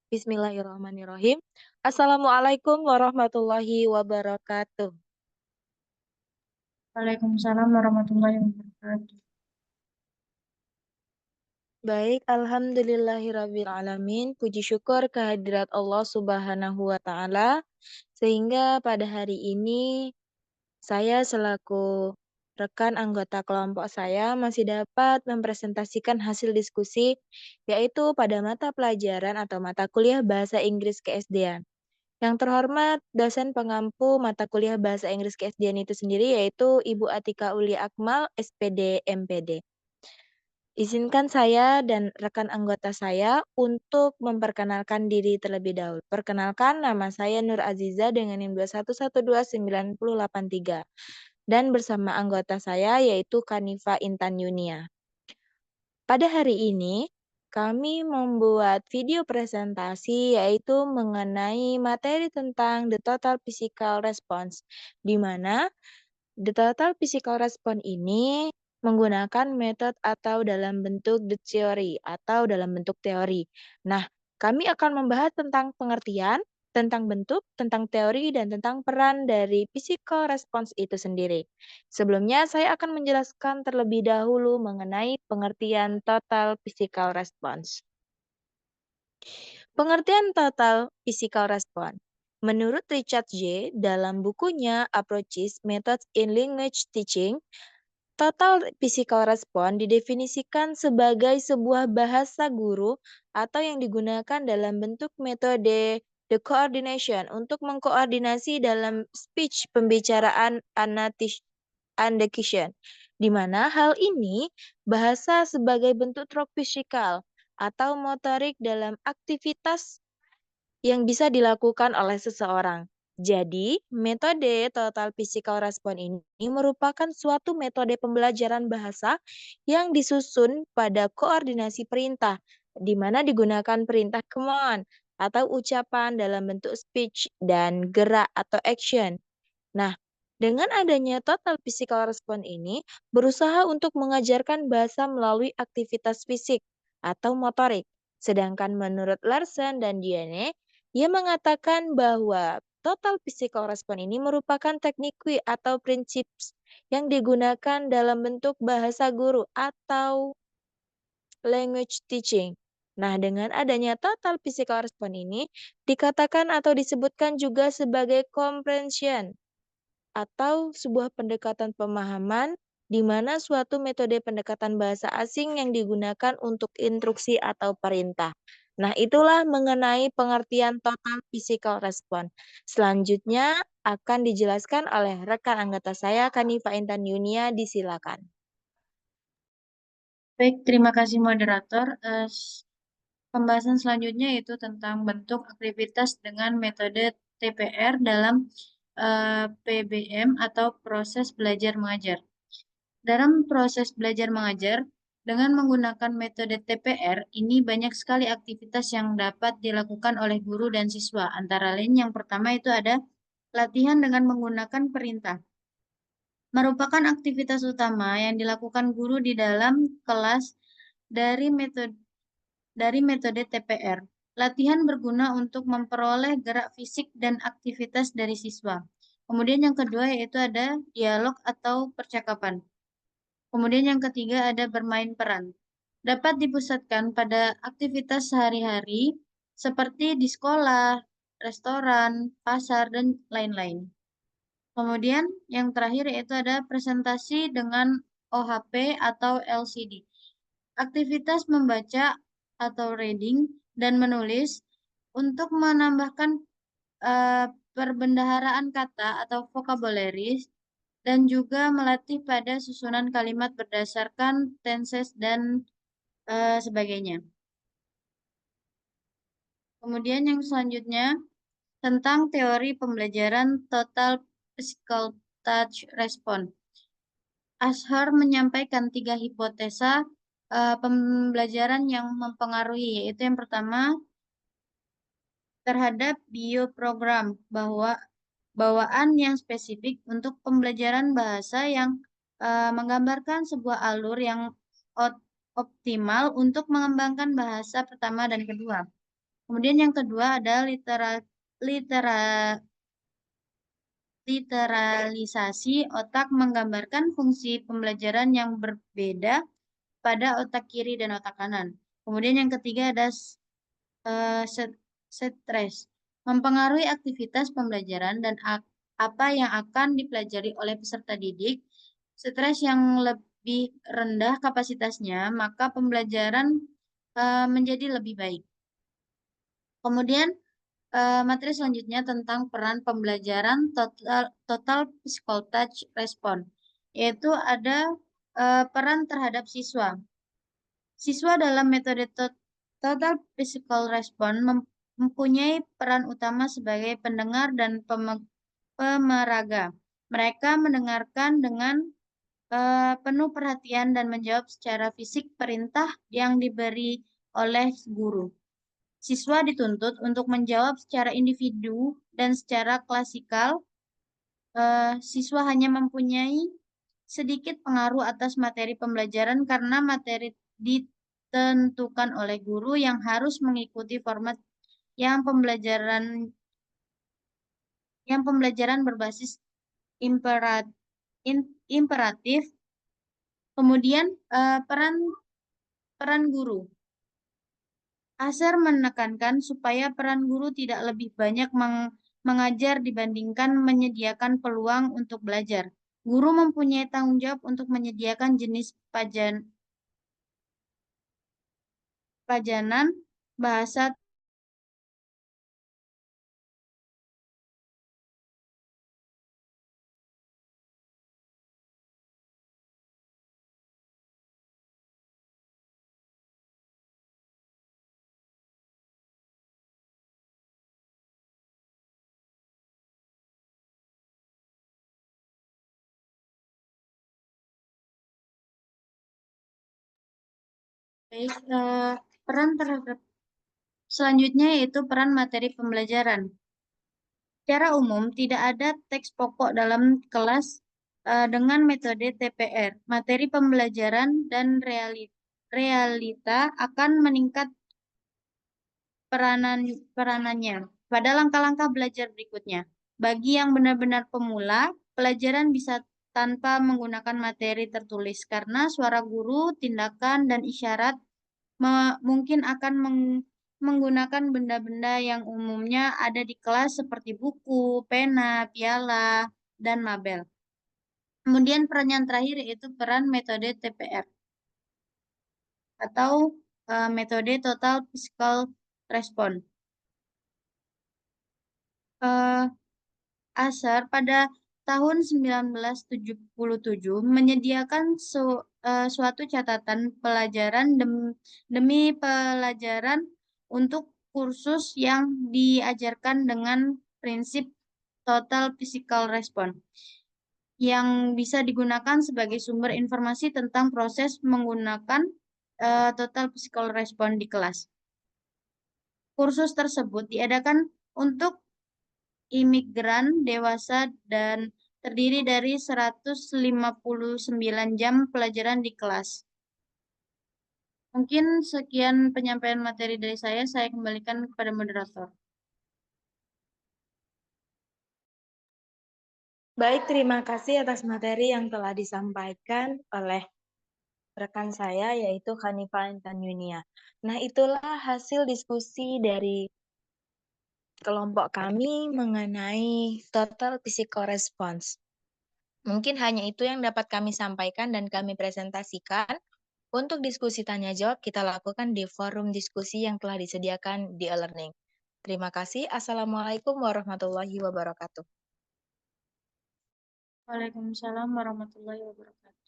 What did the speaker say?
Bismillahirrahmanirrahim. Assalamualaikum warahmatullahi wabarakatuh. Waalaikumsalam warahmatullahi wabarakatuh. Baik, alhamdulillahirrabbilalamin. Puji syukur kehadirat Allah Subhanahu wa Ta'ala, sehingga pada hari ini saya selaku rekan anggota kelompok saya masih dapat mempresentasikan hasil diskusi, yaitu pada mata pelajaran atau mata kuliah Bahasa Inggris KSD-an. Yang terhormat dosen pengampu mata kuliah Bahasa Inggris KSD-an itu sendiri yaitu Ibu Atika Ulia Akmal, SPD, MPD. Izinkan saya dan rekan anggota saya untuk memperkenalkan diri terlebih dahulu. Perkenalkan, nama saya Nur Aziza dengan NIM 2112983 dan bersama anggota saya yaitu Kanifa Intan Yunia. Pada hari ini, kami membuat video presentasi yaitu mengenai materi tentang the total physical response, di mana the total physical response ini menggunakan metode atau dalam bentuk the theory atau dalam bentuk teori. Nah, kami akan membahas tentang pengertian, tentang bentuk, tentang teori, dan tentang peran dari physical response itu sendiri. Sebelumnya, saya akan menjelaskan terlebih dahulu mengenai pengertian total physical response. Pengertian total physical response. Menurut Richard J. dalam bukunya Approaches, Methods in Language Teaching, total physical response didefinisikan sebagai sebuah bahasa guru atau yang digunakan dalam bentuk metode the coordination untuk mengkoordinasi dalam speech pembicaraan andication, di mana hal ini bahasa sebagai bentuk tropisikal atau motorik dalam aktivitas yang bisa dilakukan oleh seseorang. Jadi, metode total physical response ini merupakan suatu metode pembelajaran bahasa yang disusun pada koordinasi perintah, di mana digunakan perintah command atau ucapan dalam bentuk speech dan gerak atau action. Nah, dengan adanya total physical response ini, berusaha untuk mengajarkan bahasa melalui aktivitas fisik atau motorik. Sedangkan menurut Larsen dan Diane, ia mengatakan bahwa total physical response ini merupakan teknik atau prinsip yang digunakan dalam bentuk bahasa guru atau language teaching. Nah, dengan adanya total physical response ini, dikatakan atau disebutkan juga sebagai comprehension atau sebuah pendekatan pemahaman di mana suatu metode pendekatan bahasa asing yang digunakan untuk instruksi atau perintah. Nah, itulah mengenai pengertian total physical response. Selanjutnya akan dijelaskan oleh rekan anggota saya, Kanifa Intan Yunia, disilakan. Baik, terima kasih moderator. Pembahasan selanjutnya yaitu tentang bentuk aktivitas dengan metode TPR dalam PBM atau proses belajar mengajar. Dalam proses belajar mengajar, dengan menggunakan metode TPR, ini banyak sekali aktivitas yang dapat dilakukan oleh guru dan siswa. Antara lain yang pertama itu ada latihan dengan menggunakan perintah. Merupakan aktivitas utama yang dilakukan guru di dalam kelas dari metode TPR. Latihan berguna untuk memperoleh gerak fisik dan aktivitas dari siswa. Kemudian yang kedua yaitu ada dialog atau percakapan. Kemudian yang ketiga ada bermain peran. Dapat dipusatkan pada aktivitas sehari-hari seperti di sekolah, restoran, pasar, dan lain-lain. Kemudian yang terakhir yaitu ada presentasi dengan OHP atau LCD. Aktivitas membaca atau reading dan menulis untuk menambahkan perbendaharaan kata atau vocabularies dan juga melatih pada susunan kalimat berdasarkan tenses dan sebagainya. Kemudian yang selanjutnya tentang teori pembelajaran total physical touch response. Ashar menyampaikan 3 hipotesa pembelajaran yang mempengaruhi, yaitu yang pertama terhadap bioprogram bahwa bawaan yang spesifik untuk pembelajaran bahasa yang menggambarkan sebuah alur yang optimal untuk mengembangkan bahasa pertama dan kedua. Kemudian yang kedua ada litera- literalisasi otak menggambarkan fungsi pembelajaran yang berbeda pada otak kiri dan otak kanan. Kemudian yang ketiga ada stres, mempengaruhi aktivitas pembelajaran dan apa yang akan dipelajari oleh peserta didik. Stres yang lebih rendah kapasitasnya, maka pembelajaran menjadi lebih baik. Kemudian materi selanjutnya tentang peran pembelajaran total physical touch response, yaitu ada peran terhadap siswa. Siswa dalam metode total physical response mempunyai peran utama sebagai pendengar dan pemeraga. Mereka mendengarkan dengan penuh perhatian dan menjawab secara fisik perintah yang diberi oleh guru. Siswa dituntut untuk menjawab secara individu dan secara klasikal. Siswa hanya mempunyai sedikit pengaruh atas materi pembelajaran karena materi ditentukan oleh guru yang harus mengikuti format yang pembelajaran berbasis imperatif. Kemudian peran peran guru. Asar menekankan supaya peran guru tidak lebih banyak mengajar dibandingkan menyediakan peluang untuk belajar. Guru mempunyai tanggung jawab untuk menyediakan jenis pajanan, bahasa. Baik, peran terhadap selanjutnya yaitu peran materi pembelajaran. Secara umum, tidak ada teks pokok dalam kelas dengan metode TPR. Materi pembelajaran dan realita akan meningkat peranannya pada langkah-langkah belajar berikutnya. Bagi yang benar-benar pemula, pelajaran bisa tanpa menggunakan materi tertulis karena suara guru, tindakan, dan isyarat mungkin akan menggunakan benda-benda yang umumnya ada di kelas seperti buku, pena, piala, dan mabel. Kemudian peran yang terakhir yaitu peran metode TPR atau metode Total Physical Response. Eh, Asar pada tahun 1977 menyediakan suatu catatan pelajaran demi pelajaran untuk kursus yang diajarkan dengan prinsip total physical response yang bisa digunakan sebagai sumber informasi tentang proses menggunakan total physical response di kelas. Kursus tersebut diadakan untuk imigran dewasa dan terdiri dari 159 jam pelajaran di kelas. Mungkin sekian penyampaian materi dari saya kembalikan kepada moderator. Baik, terima kasih atas materi yang telah disampaikan oleh rekan saya, yaitu Hanifah Intan Yunia. Nah, itulah hasil diskusi dari kelompok kami mengenai total physical response. Mungkin hanya itu yang dapat kami sampaikan dan kami presentasikan. Untuk diskusi tanya jawab kita lakukan di forum diskusi yang telah disediakan di e-learning. Terima kasih. Assalamualaikum warahmatullahi wabarakatuh. Waalaikumsalam warahmatullahi wabarakatuh.